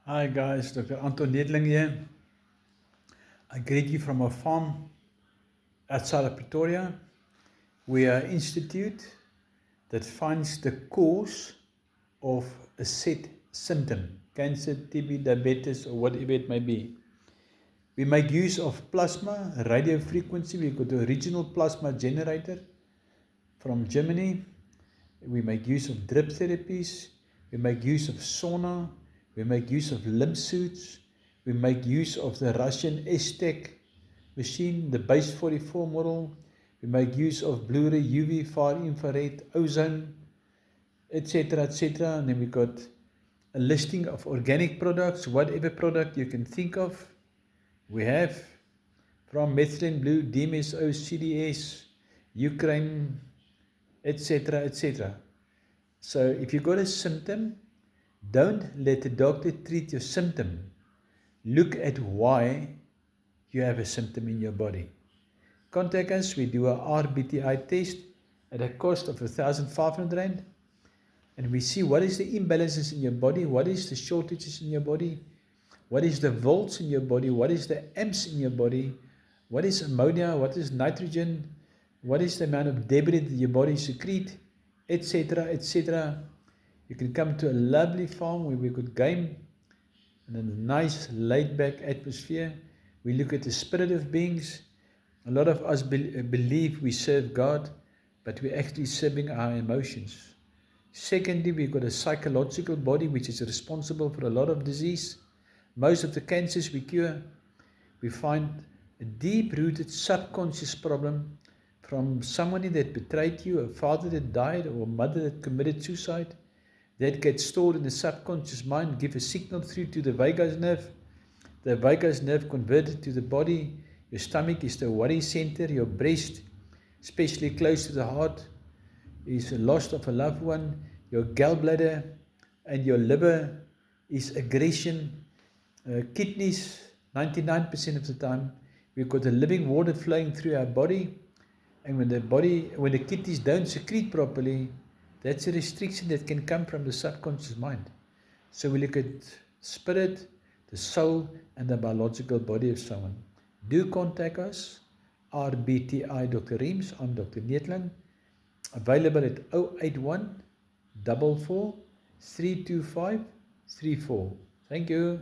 Hi guys, Dr. Anton Nedling here. I greet you from a farm outside of Pretoria. We are an institute that finds the cause of a set symptom, cancer, TB, diabetes, or whatever it may be. We make use of plasma, radio frequency. We've got the original plasma generator from Germany. We make use of drip therapies. We make use of sauna. We make use of lymph suits. We make use of the Russian S-Tech machine, the base 44 model. We make use of Blu-ray, UV, far infrared, ozone, etc., etc. And then we got a listing of organic products, whatever product you can think of. We have from methylene blue, DMSO, CDS, Ukraine, etc., etc. So if you got a symptom, don't let the doctor treat your symptom. Look at why you have a symptom in your body. Contact us. We do a RBTI test at a cost of 1,500 Rand. And we see what is the imbalances in your body, what is the shortages in your body, what is the volts in your body, what is the amps in your body, what is ammonia, what is nitrogen, what is the amount of debris that your body secrete, etc., etc. You can come to a lovely farm where we could game in a nice laid-back atmosphere. We look at the spirit of beings. A lot of us believe we serve God, but we're actually serving our emotions. Secondly, we've got a psychological body which is responsible for a lot of disease. Most of the cancers we cure, we find a deep-rooted subconscious problem from somebody that betrayed you, a father that died, or a mother that committed suicide. That gets stored in the subconscious mind, give a signal through to the vagus nerve. The vagus nerve converted to the body. Your stomach is the worry center. Your breast, especially close to the heart, is the loss of a loved one. Your gallbladder and your liver is aggression. Kidneys, 99% of the time, we've got the living water flowing through our body. And when the kidneys don't secrete properly, that's a restriction that can come from the subconscious mind. So we look at spirit, the soul, and the biological body of someone. Do contact us, RBTI Dr. Reams. I'm Dr. Nedling, available at 081 44 325 34. Thank you.